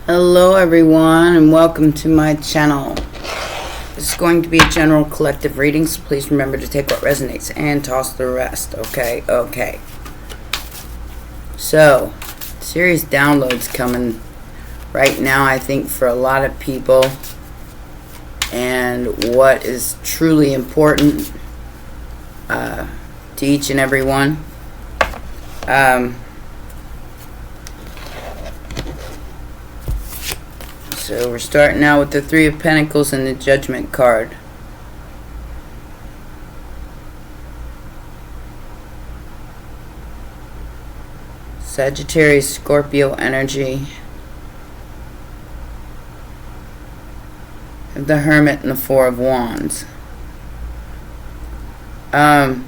Hello everyone and welcome to my channel. This is going to be a general collective reading, so please remember to take what resonates and toss the rest. Okay. So, serious downloads coming right now, I think, for a lot of people. And what is truly important to each and every one. So we're starting out with the Three of Pentacles and the Judgment card. Sagittarius, Scorpio energy. The Hermit and the Four of Wands. A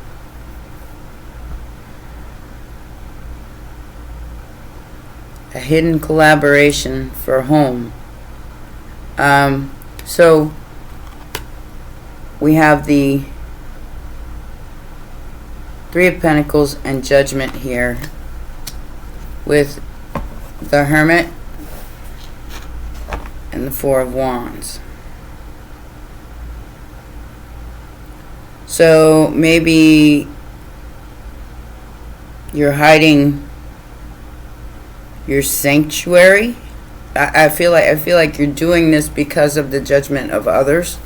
hidden collaboration for home. So we have the Three of Pentacles and Judgment here with the Hermit and the Four of Wands. So maybe you're hiding your sanctuary. I feel like you're doing this because of the judgment of others.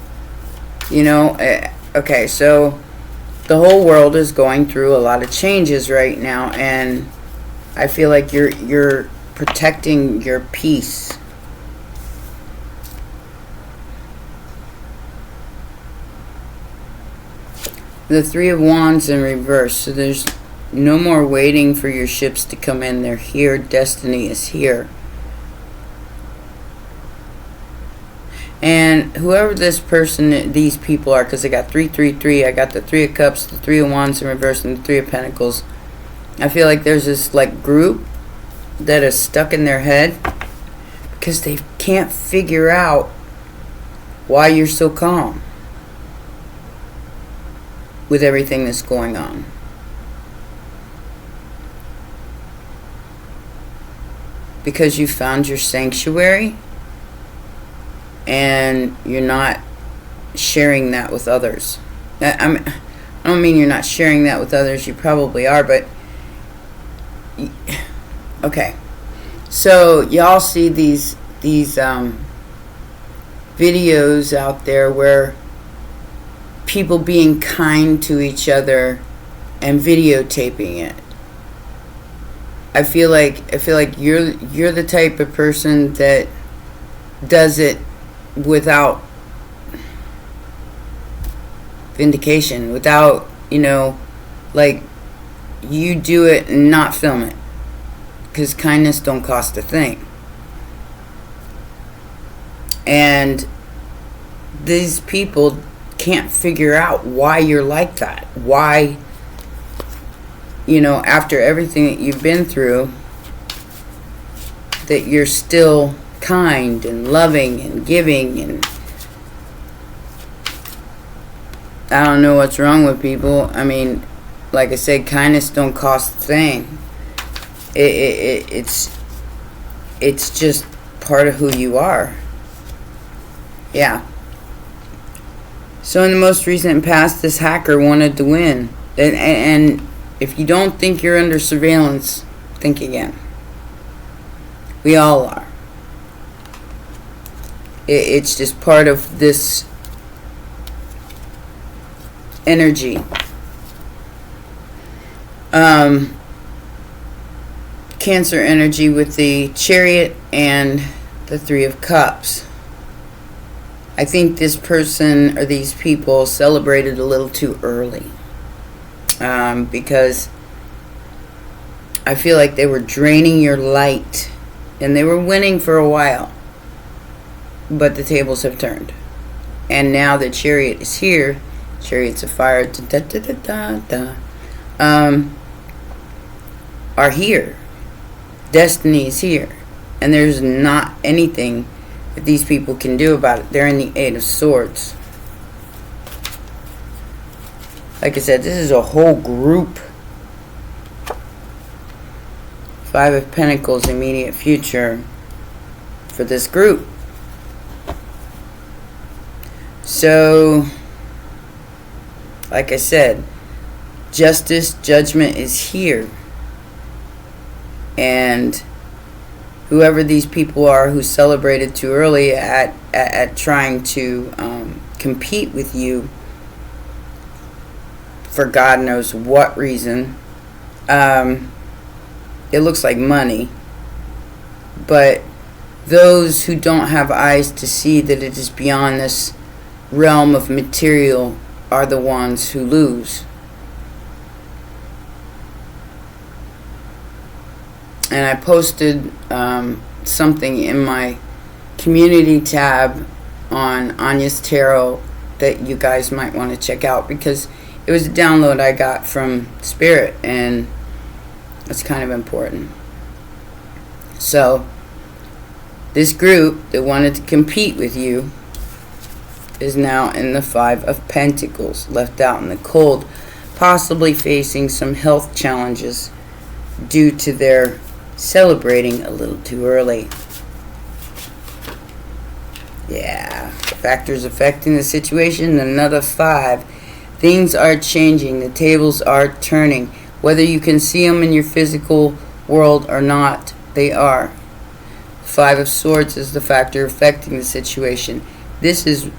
You know, okay, so the whole world is going through a lot of changes right now, and I feel like you're protecting your peace. The Three of Wands in reverse. So there's no more waiting for your ships to come in. They're here. Destiny is here. And whoever this person, these people are, because I got 333, I got the Three of Cups, the Three of Wands in reverse, and the Three of Pentacles. I feel like there's this like group that is stuck in their head because they can't figure out why you're so calm with everything that's going on. Because you found your sanctuary and you're not sharing that with others. I don't mean you're not sharing that with others. You probably are, but okay. So y'all see these videos out there where people being kind to each other and videotaping it. I feel like you're the type of person that does it without vindication, without, you know, like, you do it and not film it, because kindness don't cost a thing. And these people can't figure out why you're like that. Why, you know, after everything that you've been through, that you're still kind and loving and giving. And I don't know what's wrong with people. I mean, like I said, kindness don't cost a thing. It's just part of who you are. Yeah. So in the most recent past, this hacker wanted to win. And if you don't think you're under surveillance, think again. We all are. It's just part of this energy. Cancer energy with the Chariot and the Three of Cups. I think this person or these people celebrated a little too early. Because I feel like they were draining your light. And they were winning for a while. But the tables have turned. And now the Chariot is here. Chariots of Fire are here. Destiny is here. And there's not anything that these people can do about it. They're in the Eight of Swords. Like I said, this is a whole group. Five of Pentacles, immediate future. for this group. So, like I said, justice, judgment is here. And whoever these people are who celebrated too early at trying to compete with you for God knows what reason, it looks like money. But those who don't have eyes to see that it is beyond this realm of material are the ones who lose. And I posted something in my community tab on Anya's tarot that you guys might want to check out, because it was a download I got from Spirit, and it's kind of important. So, this group that wanted to compete with you is now in the Five of Pentacles, left out in the cold, possibly facing some health challenges due to their celebrating a little too early. Yeah, factors affecting the situation, another 5. Things are changing, the tables are turning. Whether you can see them in your physical world or not, they are. 5 of Swords is the factor affecting the situation. This is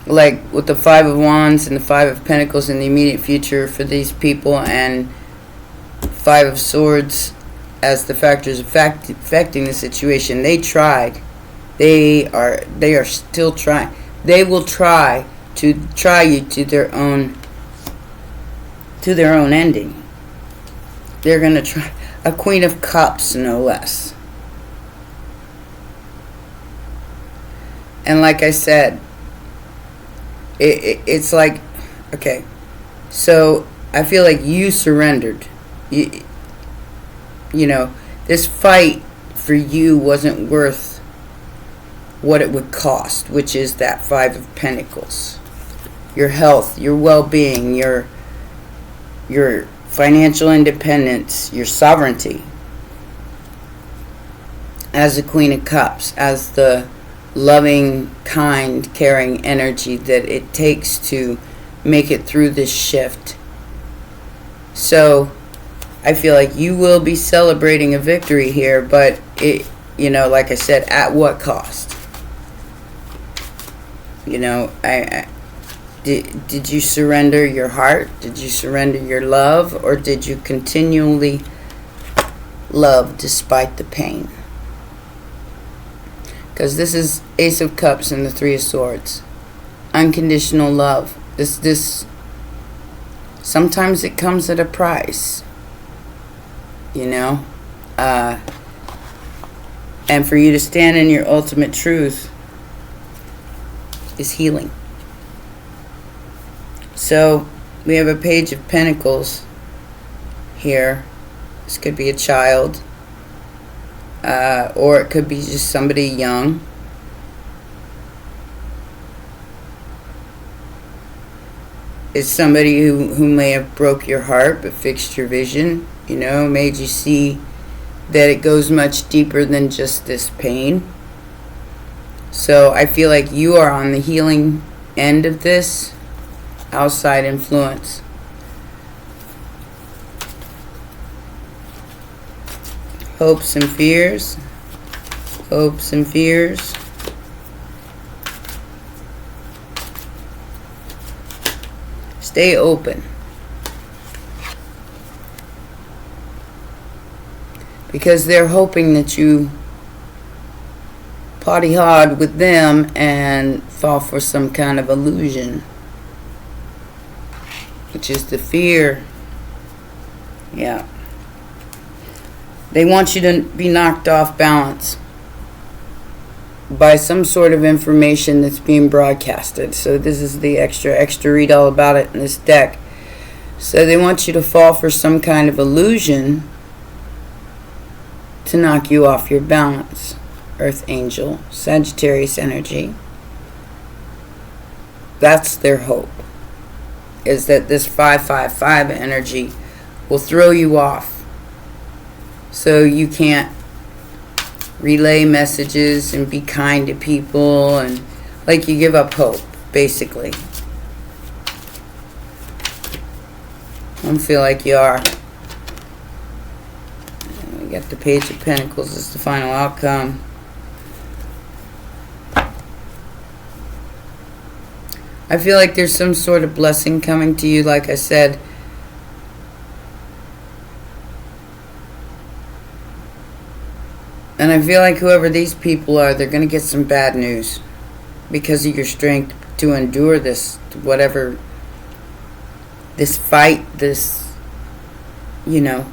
like with the 5 of Wands and the 5 of Pentacles in the immediate future for these people, and 5 of Swords as the factors affecting the situation. They tried. They are still trying. They will try you to their own ending. They're going to try. A Queen of Cups, no less. And like I said, it's like, okay, so I feel like you surrendered. You know, this fight for you wasn't worth what it would cost, which is that 5 of Pentacles. Your health, your well-being, your financial independence, your sovereignty. As a Queen of Cups, as the loving, kind, caring energy that it takes to make it through this shift. So, I feel like you will be celebrating a victory here, but it, you know, like I said, at what cost? You know, did you surrender your heart? Did you surrender your love? Or did you continually love despite the pain? Because this is Ace of Cups and the 3 of Swords. Unconditional love. This sometimes it comes at a price. You know? And for you to stand in your ultimate truth is healing. So, we have a Page of Pentacles here. This could be a child. Or it could be just somebody young. It's somebody who may have broke your heart but fixed your vision, you know, made you see that it goes much deeper than just this pain. So I feel like you are on the healing end of this. Outside influence. Hopes and fears. Hopes and fears. Stay open. Because they're hoping that you party hard with them and fall for some kind of illusion. Which is the fear. Yeah. They want you to be knocked off balance by some sort of information that's being broadcasted. So this is the extra read all about it in this deck. So they want you to fall for some kind of illusion to knock you off your balance. Earth Angel, Sagittarius energy. That's their hope. Is that this 555 energy will throw you off. So you can't relay messages and be kind to people, and like you give up hope, basically. I don't feel like you are. We got the Page of Pentacles as the final outcome. I feel like there's some sort of blessing coming to you, like I said. And I feel like whoever these people are, they're going to get some bad news because of your strength to endure this, whatever, this fight, this, you know,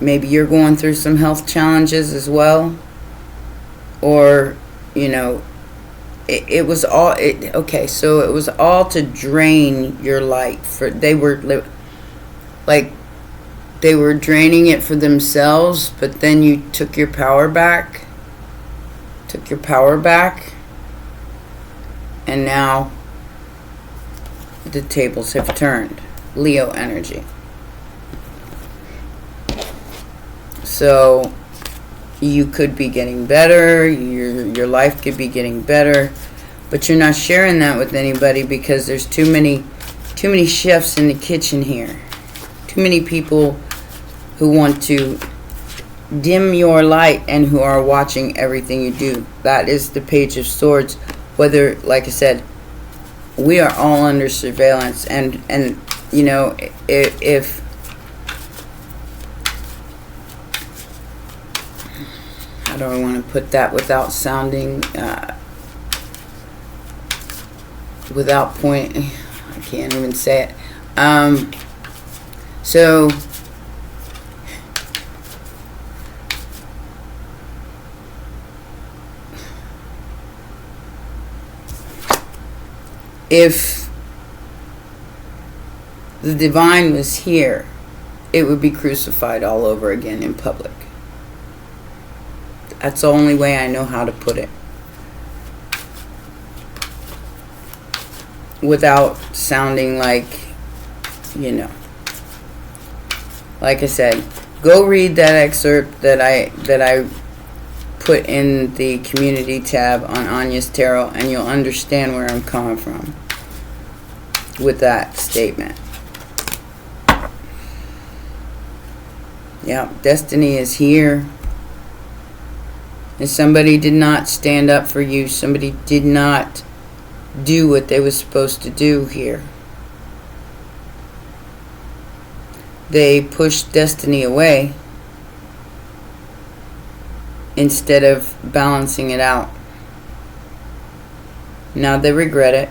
maybe you're going through some health challenges as well. Or, you know, it was all, okay, so it was all to drain your light. They were draining it for themselves, but then you took your power back. And now the tables have turned. Leo energy. So you could be getting better, your life could be getting better, but you're not sharing that with anybody because there's too many chefs in the kitchen here. Too many people who want to dim your light and who are watching everything you do. That is the Page of Swords. Whether, like I said, we are all under surveillance, and you know, if how do I want to put that without sounding without point, I can't even say it. So if the divine was here, it would be crucified all over again in public. That's the only way I know how to put it, without sounding like, you know. Like I said, go read that excerpt that I put in the community tab on Anya's Tarot, and you'll understand where I'm coming from with that statement. Yeah, destiny is here. And somebody did not stand up for you. Somebody did not do what they were supposed to do here. They pushed destiny away instead of balancing it out. Now they regret it.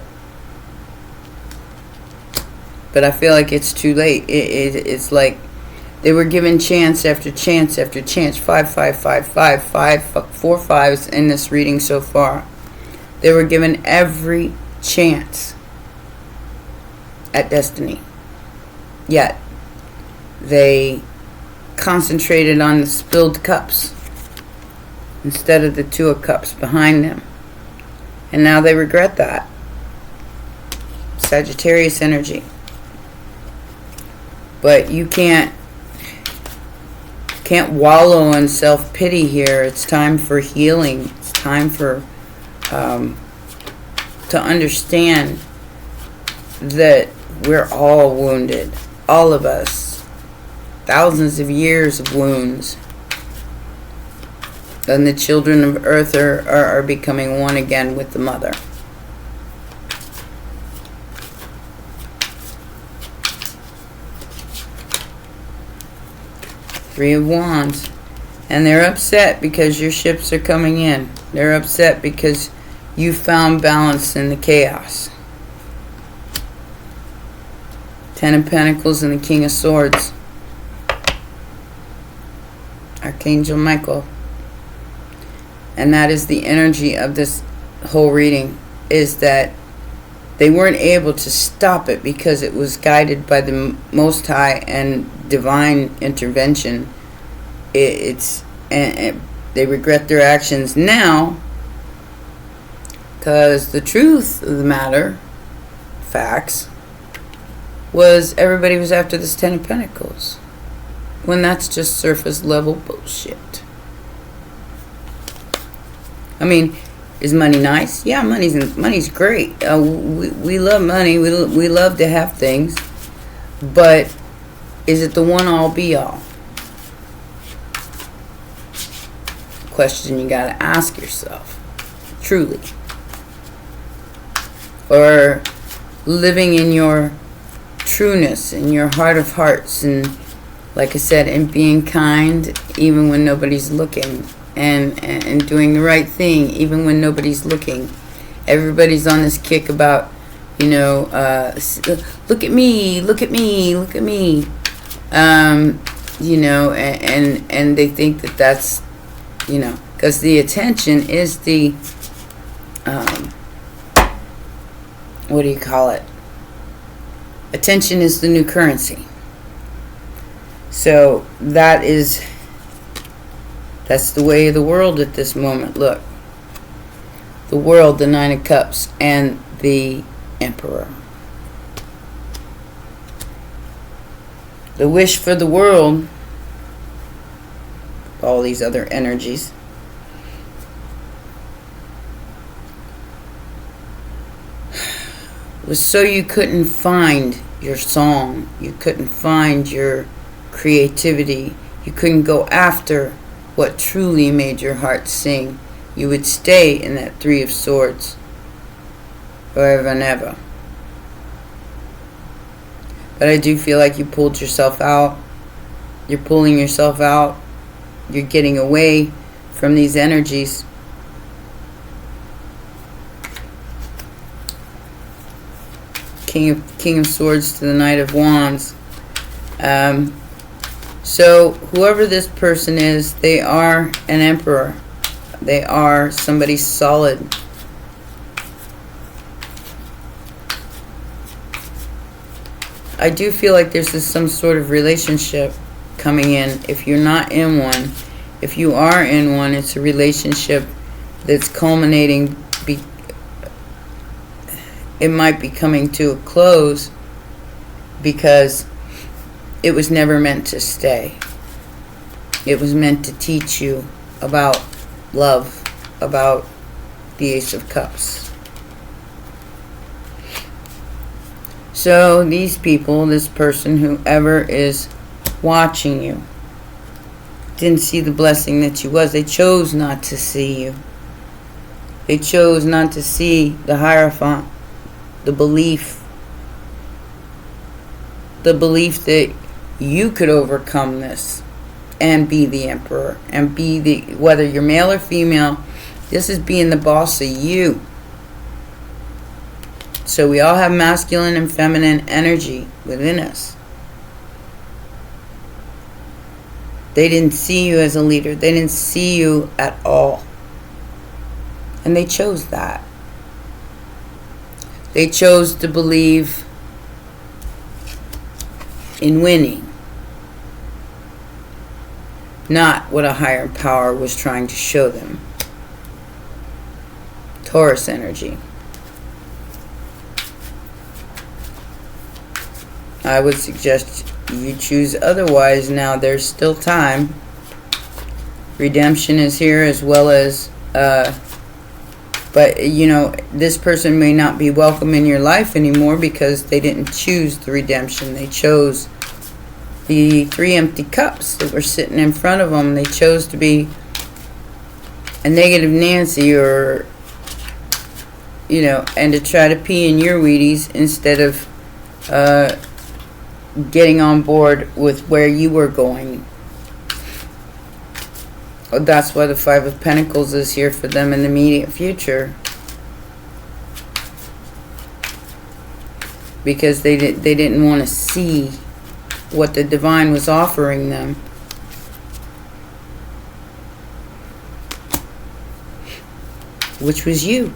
But I feel like it's too late. It's like they were given chance after chance after chance. 5, 5, 5, 5, 5, 4 5s in this reading so far. They were given every chance at destiny. Yet they concentrated on the spilled cups instead of the 2 of cups behind them. And now they regret that. Sagittarius energy. But you can't wallow in self-pity here. It's time for healing. It's time for to understand that we're all wounded. All of us. Thousands of years of wounds. And the children of Earth are becoming one again with the mother. Three of Wands. And they're upset because your ships are coming in. They're upset because you found balance in the chaos. 10 of Pentacles and the King of Swords. Archangel Michael. And that is the energy of this whole reading, is that they weren't able to stop it because it was guided by the Most High and divine intervention. And they regret their actions now, because the truth of the matter, facts, was everybody was after this 10 of Pentacles, when that's just surface level bullshit. I mean, is money nice? Yeah, money's great. We love money. We love to have things. But is it the one all be all? Question you got to ask yourself. Truly. Or living in your trueness, in your heart of hearts, and like I said, and being kind even when nobody's looking, and doing the right thing even when nobody's looking. Everybody's on this kick about, look at me, look at me, look at me, and they think that that's, because the attention is the, what do you call it? Attention is the new currency. So that's the way of the world at this moment. Look, the world, the Nine of Cups, and the Emperor. The wish for the world, all these other energies, was so you couldn't find your song, you couldn't find your creativity, you couldn't go after what truly made your heart sing. You would stay in that Three of Swords forever and ever. But I do feel like you pulled yourself out. You're pulling yourself out. You're getting away from these energies. King of Swords to the Knight of Wands. So whoever this person is, they are an emperor. They are somebody solid. I do feel like there's some sort of relationship coming in. If you're not in one, if you are in one, it's a relationship that's culminating. It might be coming to a close because it was never meant to stay. It was meant to teach you about love, about the Ace of Cups. So these people, this person, whoever is watching you, didn't see the blessing that you was. They chose not to see you. They chose not to see the Hierophant, the belief that you could overcome this and be the emperor, and be the, whether you're male or female, this is being the boss of you. So we all have masculine and feminine energy within us. They didn't see you as a leader. They didn't see you at all. And they chose that. They chose to believe in winning, not what a higher power was trying to show them. Taurus energy. I would suggest you choose otherwise. Now there's still time. Redemption is here, as well as but this person may not be welcome in your life anymore because they didn't choose the redemption. They chose the 3 empty cups that were sitting in front of them. They chose to be a negative Nancy, or and to try to pee in your Wheaties instead of getting on board with where you were going. That's why the 5 of Pentacles is here for them in the immediate future. Because they didn't want to see what the divine was offering them. Which was you.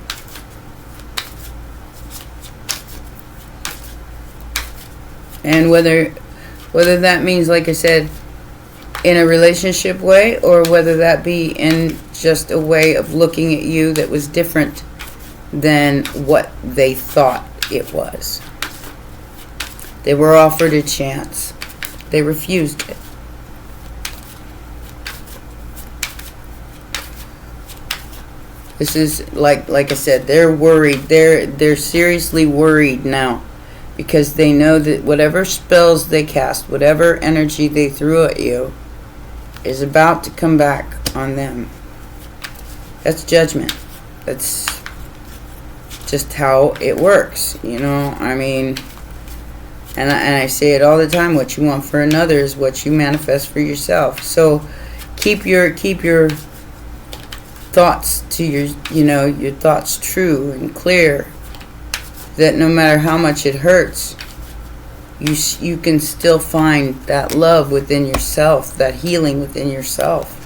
And whether that means, like I said, in a relationship way, or whether that be in just a way of looking at you that was different than what they thought it was. They were offered a chance. They refused it. This is like I said, they're worried. They're seriously worried now, because they know that whatever spells they cast, whatever energy they threw at you, is about to come back on them. That's judgment. That's just how it works, you know. I mean, and I say it all the time, what you want for another is what you manifest for yourself. So keep your thoughts to your thoughts true and clear, that no matter how much it hurts, you can still find that love within yourself, that healing within yourself.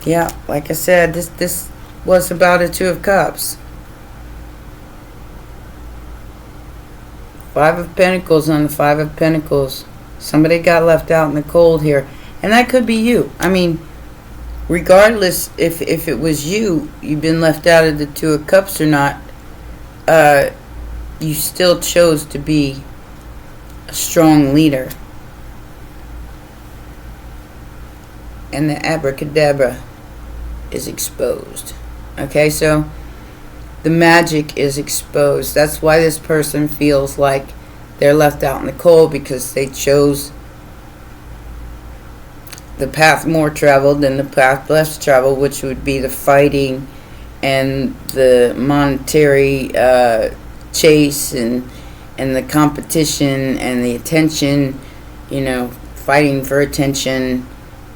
Yeah, like I said, this was about a Two of Cups. Five of Pentacles on the Five of Pentacles. Somebody got left out in the cold here, and that could be you. I mean, regardless if it was you've been left out of the Two of Cups or not, you still chose to be a strong leader. And the abracadabra is exposed. Okay, so the magic is exposed. That's why this person feels like they're left out in the cold, because they chose the path more traveled than the path less traveled, which would be the fighting and the monetary chase and the competition and the attention, fighting for attention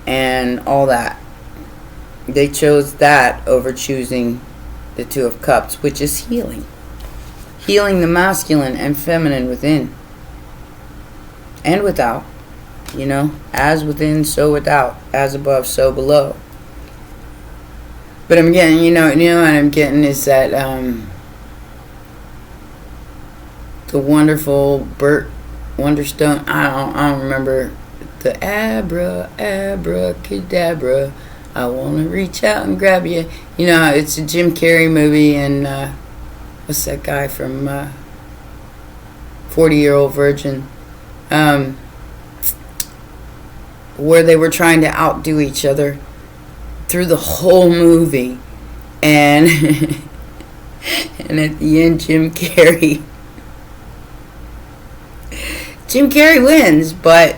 and all that. They chose that over choosing the Two of Cups, which is healing. Healing the masculine and feminine within and without. As within, so without. As above, so below. But I'm getting, what I'm getting is that the wonderful Burt Wonderstone, I don't remember, the abracadabra, I want to reach out and grab you. It's a Jim Carrey movie, and what's that guy from 40-Year-Old Virgin? Where they were trying to outdo each other through the whole movie, and and at the end, Jim Carrey wins, but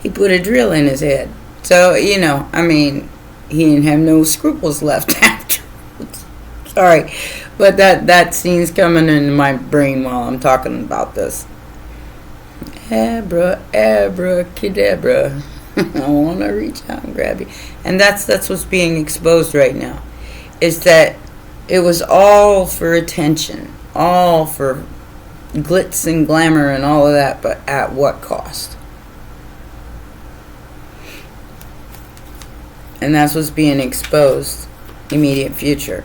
he put a drill in his head. So he didn't have no scruples left afterwards. Sorry, but that scene's coming into my brain while I'm talking about this. Abracadabra. I want to reach out and grab you. And that's what's being exposed right now. Is that it was all for attention. All for glitz and glamour and all of that. But at what cost? And that's what's being exposed. Immediate future.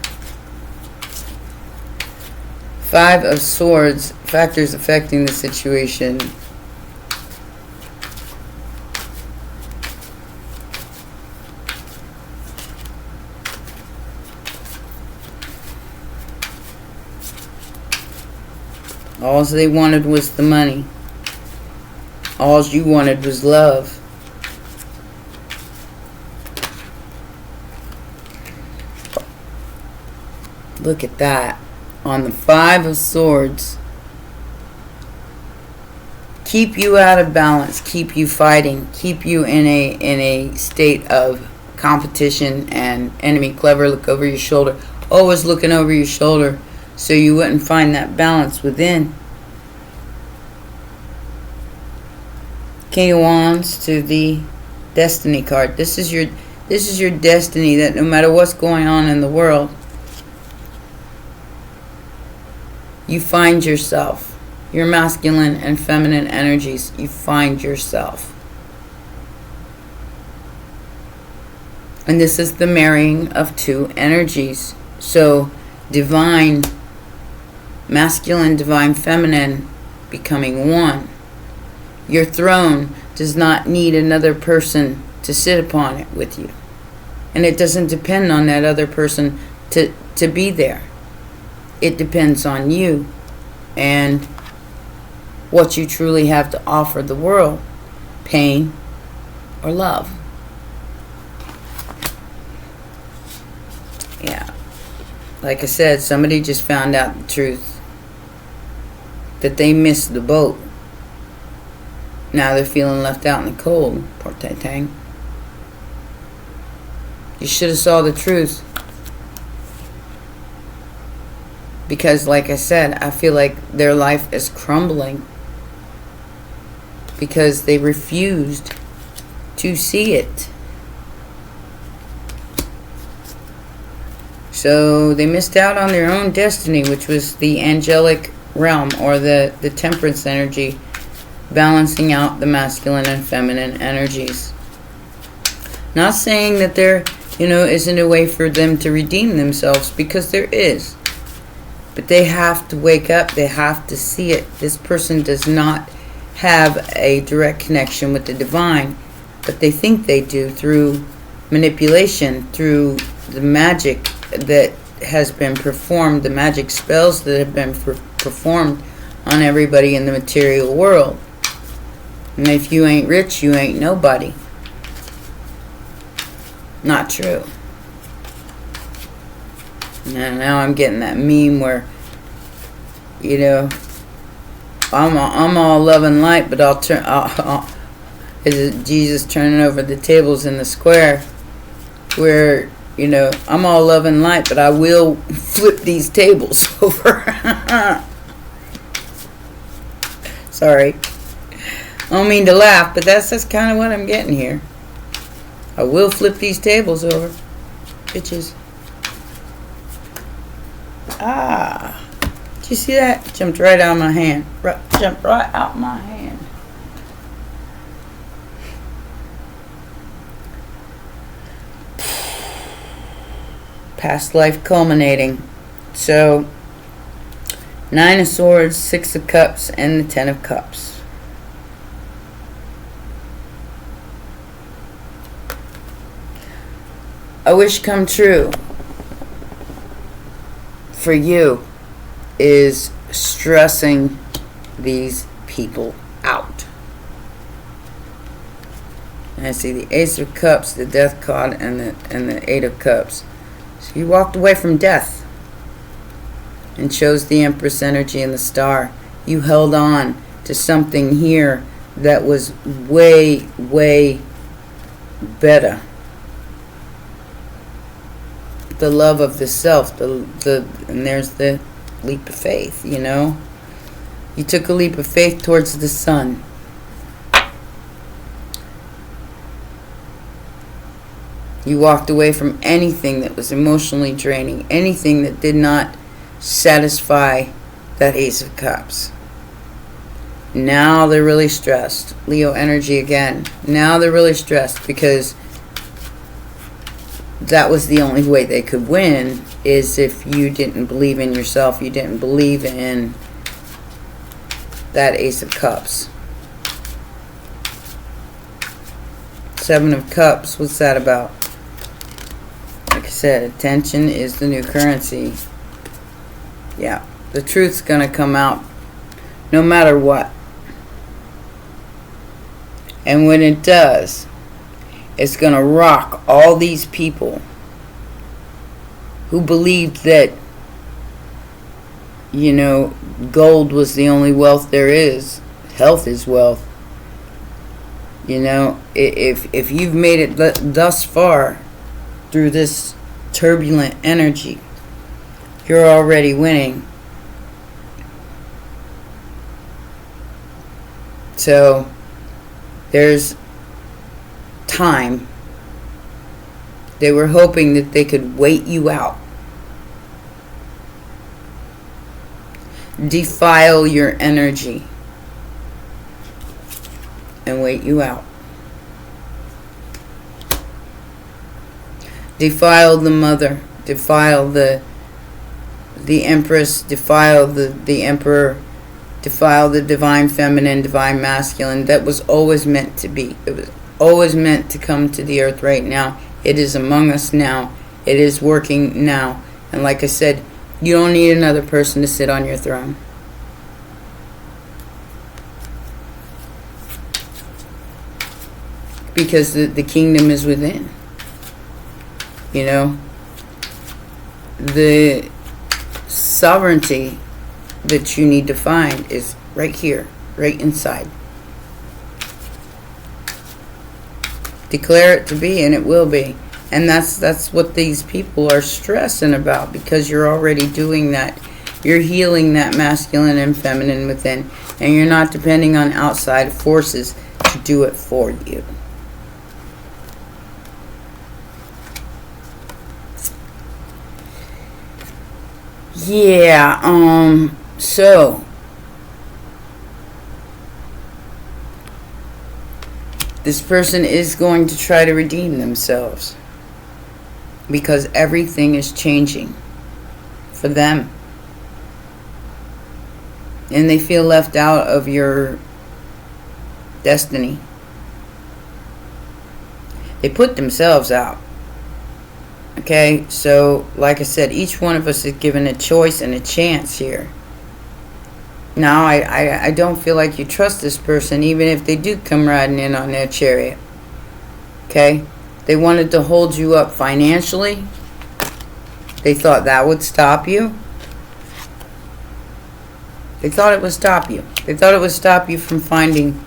Five of Swords. Factors affecting the situation. All they wanted was the money. All you wanted was love. Look at that. On the Five of Swords. Keep you out of balance. Keep you fighting. Keep you in a state of competition and enemy. Clever, look over your shoulder. Always looking over your shoulder, so you wouldn't find that balance within. King of Wands to the Destiny card. This is your destiny, that no matter what's going on in the world, you find yourself. Your masculine and feminine energies, you find yourself. And this is the marrying of two energies. So divine masculine, divine feminine becoming one. Your throne does not need another person to sit upon it with you. And it doesn't depend on that other person to be there. It depends on you and what you truly have to offer the world. Pain or love. Yeah. Like I said, somebody just found out the truth. That they missed the boat. Now they're feeling left out in the cold. Poor Tang. You should have saw the truth. Because like I said, I feel like their life is crumbling. Because they refused to see it. So they missed out on their own destiny, which was the angelic realm, or the temperance energy, balancing out the masculine and feminine energies. Not saying that there, isn't a way for them to redeem themselves, because there is. But they have to wake up. They have to see it. This person does not have a direct connection with the divine, but they think they do through manipulation, through the magic that has been performed, the magic spells that have been performed on everybody in the material world. And if you ain't rich, you ain't nobody. Not true. Now I'm getting that meme where, I'm all love and light, but is it Jesus turning over the tables in the square, where I'm all love and light, but I will flip these tables over. Sorry. I don't mean to laugh, but that's kind of what I'm getting here. I will flip these tables over. Bitches. Did you see that? Jumped right out of my hand. Jumped right out my hand. Past life culminating. So, 9 of Swords, 6 of Cups, and the 10 of Cups. A wish come true for you is stressing these people out. And I see the Ace of Cups, the Death card, and the 8 of Cups. So you walked away from death and chose the Empress energy and the Star. You held on to something here that was way, way better. The love of the self, and there's the leap of faith, You took a leap of faith towards the sun. You walked away from anything that was emotionally draining, anything that did not satisfy that Ace of Cups. Now they're really stressed. Leo energy again. Now they're really stressed because that was the only way they could win, is if you didn't believe in yourself, you didn't believe in that Ace of Cups. 7 of Cups, what's that about? Like I said, attention is the new currency. Yeah, the truth's going to come out no matter what. And when it does, it's going to rock all these people who believed that, gold was the only wealth there is. Health is wealth. If you've made it thus far through this turbulent energy, you're already winning. So there's time. They were hoping that they could wait you out. Defile your energy and wait you out. Defile the mother, defile the empress, defile the emperor, defile the divine feminine, divine masculine. That was always meant to be. It was always meant to come to the earth right now. It is among us now. It is working now. And like I said, you don't need another person to sit on your throne. Because the kingdom is within. the sovereignty that you need to find is right here, right inside. Declare it to be, and it will be. And that's what these people are stressing about, because you're already doing that. You're healing that masculine and feminine within, and you're not depending on outside forces to do it for you. Yeah, so this person is going to try to redeem themselves, because everything is changing for them. And they feel left out of your destiny. They put themselves out. Okay, so like I said, each one of us is given a choice and a chance here. Now, I don't feel like you trust this person, even if they do come riding in on their chariot. Okay? They wanted to hold you up financially. They thought that would stop you. They thought it would stop you. They thought it would stop you from finding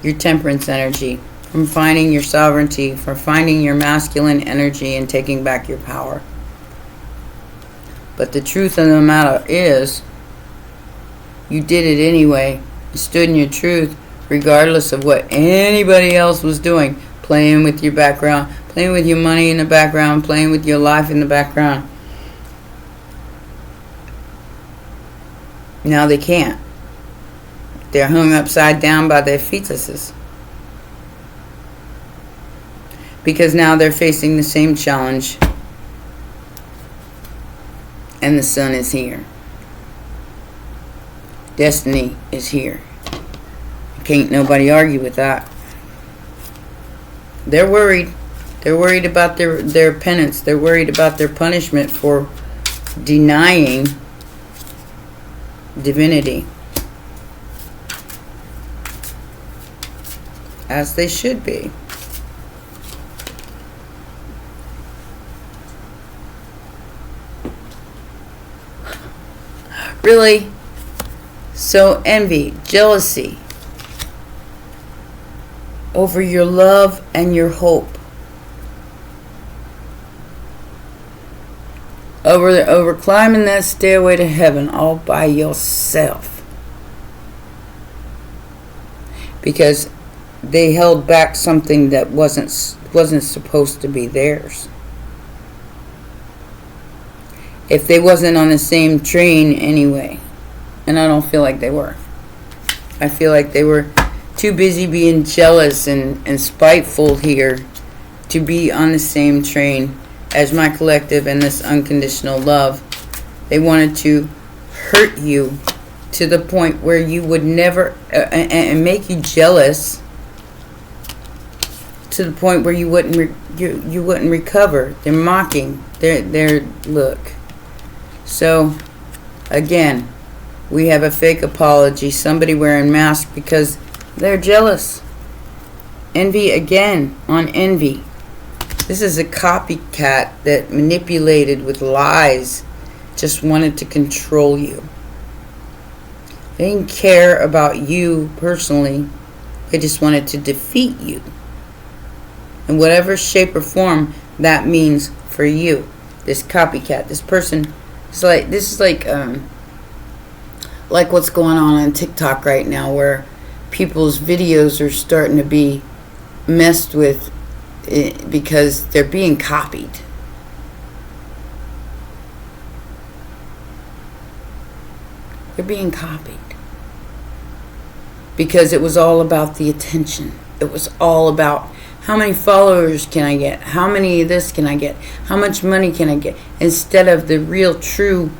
your temperance energy, from finding your sovereignty, from finding your masculine energy and taking back your power. But the truth of the matter is, you did it anyway. You stood in your truth, regardless of what anybody else was doing. Playing with your background, playing with your money in the background, playing with your life in the background. Now they can't. They're hung upside down by their fetuses. Because now they're facing the same challenge. And the sun is here. Destiny is here. Can't nobody argue with that. They're worried. They're worried about their penance. They're worried about their punishment for denying divinity. As they should be. Really? So envy, jealousy over your love and your hope. Over climbing that stairway to heaven all by yourself. Because they held back something that wasn't supposed to be theirs. If they wasn't on the same train anyway. And I don't feel like they were. I feel like they were too busy being jealous and spiteful here to be on the same train as my collective and this unconditional love. They wanted to hurt you to the point where you would never and make you jealous to the point where you wouldn't recover. They're mocking. They're look. So again, we have a fake apology. Somebody wearing masks because they're jealous. Envy again on envy. This is a copycat that manipulated with lies. Just wanted to control you. They didn't care about you personally. They just wanted to defeat you. In whatever shape or form that means for you. This copycat, this person, this is like what's going on TikTok right now, where people's videos are starting to be messed with because they're being copied. They're being copied. Because it was all about the attention. It was all about how many followers can I get? How many of this can I get? How much money can I get? Instead of the real true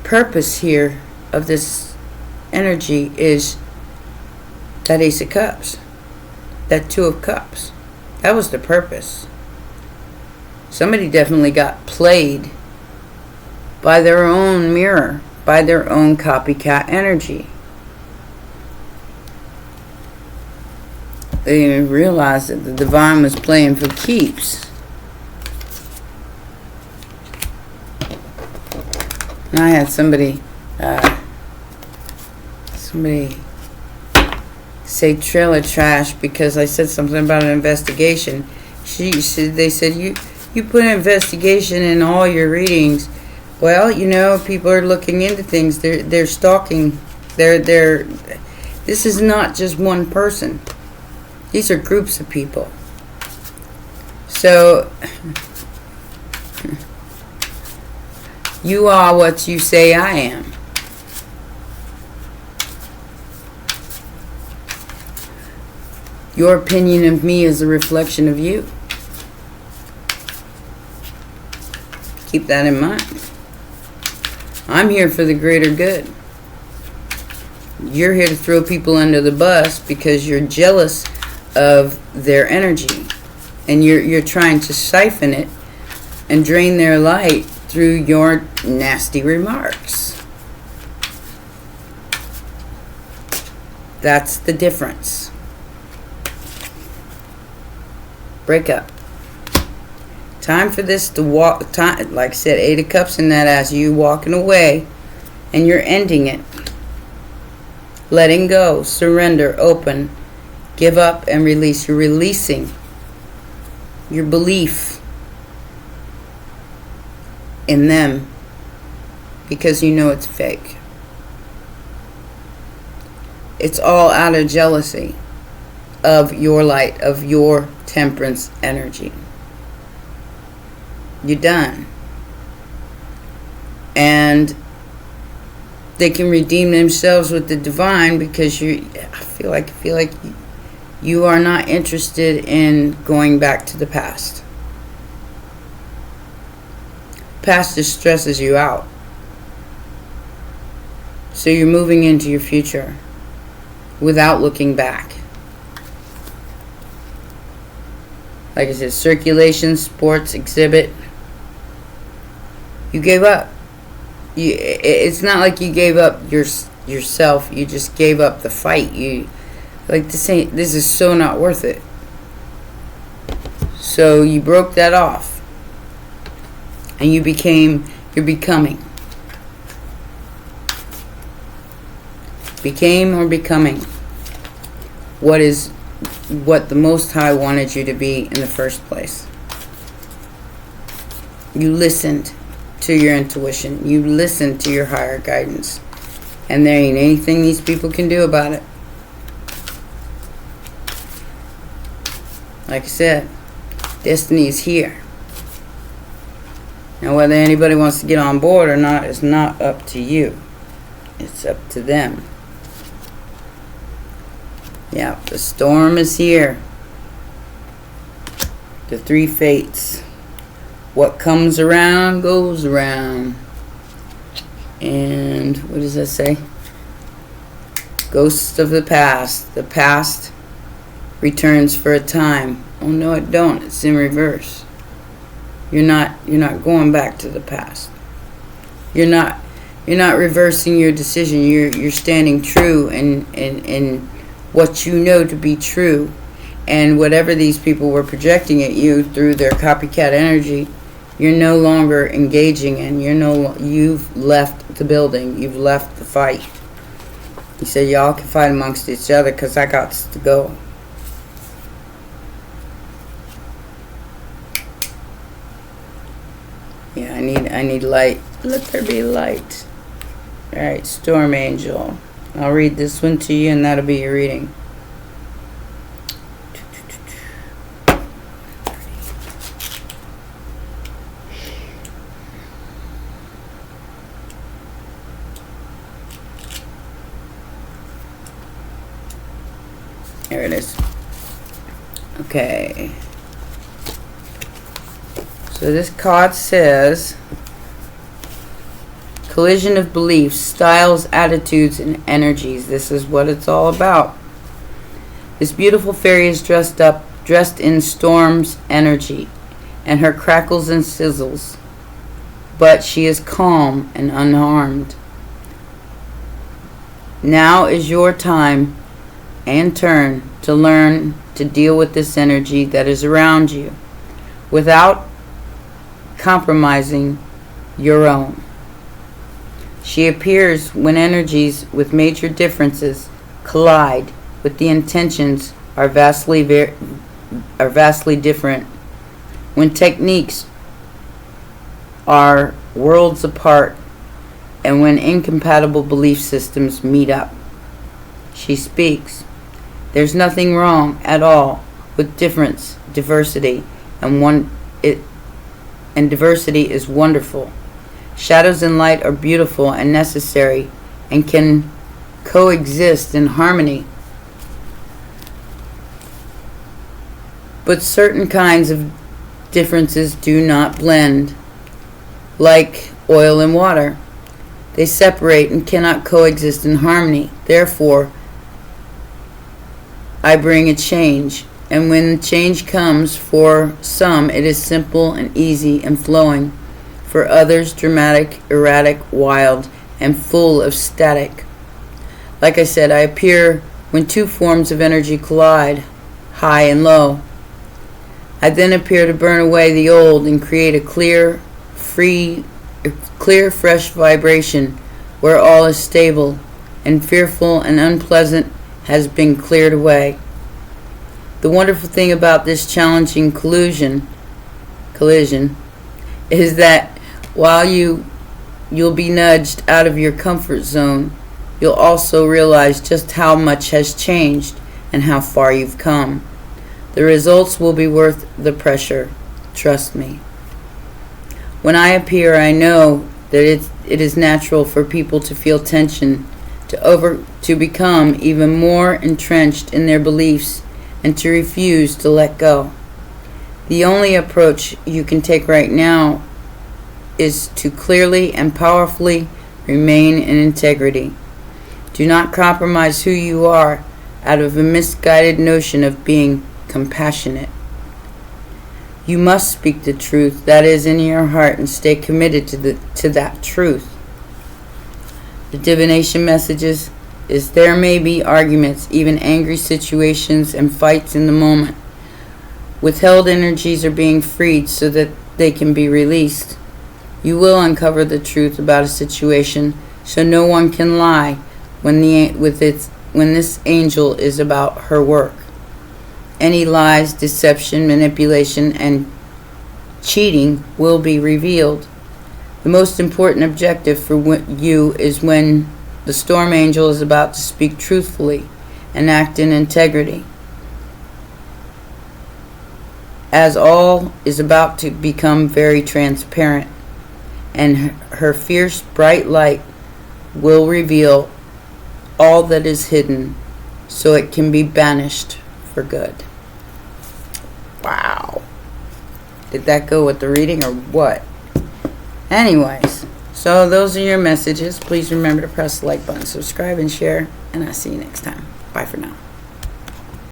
purpose here of this energy is that Ace of Cups. That Two of Cups. That was the purpose. Somebody definitely got played by their own mirror, by their own copycat energy. They didn't realize that the divine was playing for keeps. And I had somebody say trailer trash because I said something about an investigation. They said you put an investigation in all your readings. Well, people are looking into things. They're stalking. This is not just one person. These are groups of people. So you are what you say I am. Your opinion of me is a reflection of you. Keep that in mind. I'm here for the greater good. You're here to throw people under the bus because you're jealous of their energy. And you're trying to siphon it and drain their light through your nasty remarks. That's the difference. Break up. Time for this to walk. Time, like I said, 8 of Cups in that ass. You walking away, and you're ending it. Letting go, surrender, open, give up, and release. You're releasing your belief in them because you know it's fake. It's all out of jealousy of your light, of your temperance energy. You're done. And they can redeem themselves with the divine because I feel like you are not interested in going back to the past. Past just stresses you out. So you're moving into your future without looking back. Like I said, circulation, sports, exhibit. You gave up. It's not like you gave up yourself. You just gave up the fight. This is so not worth it. So you broke that off. And you're becoming. Became or becoming what the Most High wanted you to be in the first place. You listened to your intuition. You listened to your higher guidance. And there ain't anything these people can do about it. Like I said, destiny is here. Now whether anybody wants to get on board or not is not up to you. It's up to them. Yeah, the storm is here. The 3 fates. What comes around goes around. And what does that say? Ghosts of the past. The past returns for a time. Oh no, it don't. It's in reverse. You're not going back to the past. You're not reversing your decision. You're standing true in what you know to be true. And whatever these people were projecting at you through their copycat energy, you're no longer engaging in. You've left the building. You've left the fight. He said, y'all can fight amongst each other because I got to go. Yeah, I need light. Let there be light. Alright, Storm Angel. I'll read this one to you and that'll be your reading. There it is. Okay. So this card says, collision of beliefs, styles, attitudes, and energies. This is what it's all about. This beautiful fairy is dressed in Storm's energy, and her crackles and sizzles. But she is calm and unharmed. Now is your time and turn to learn to deal with this energy that is around you without compromising your own. She appears when energies with major differences collide, with the intentions are vastly different. When techniques are worlds apart, and when incompatible belief systems meet up. She speaks. There's nothing wrong at all with diversity, and diversity is wonderful. Shadows and light are beautiful and necessary and can coexist in harmony. But certain kinds of differences do not blend, like oil and water. They separate and cannot coexist in harmony. Therefore, I bring a change. And when change comes, for some it is simple and easy and flowing. For others, dramatic, erratic, wild, and full of static. Like I said, I appear when two forms of energy collide, high and low. I then appear to burn away the old and create a clear, fresh vibration where all is stable and fearful and unpleasant has been cleared away. The wonderful thing about this challenging collision is that while you'll be nudged out of your comfort zone, you'll also realize just how much has changed and how far you've come. The results will be worth the pressure. Trust me. When I appear, I know that it is natural for people to feel tension, to become even more entrenched in their beliefs, and to refuse to let go. The only approach you can take right now is to clearly and powerfully remain in integrity. Do not compromise who you are out of a misguided notion of being compassionate. You must speak the truth that is in your heart and stay committed to that truth. The divination messages is there may be arguments, even angry situations and fights in the moment. Withheld energies are being freed so that they can be released. You will uncover the truth about a situation, so no one can lie when this angel is about her work. Any lies, deception, manipulation, and cheating will be revealed. The most important objective for you is when the storm angel is about to speak truthfully and act in integrity, as all is about to become very transparent, and her fierce bright light will reveal all that is hidden so it can be banished for good. Wow. Did that go with the reading or what? Anyways, so those are your messages. Please remember to press the like button, subscribe, and share. And I'll see you next time. Bye for now.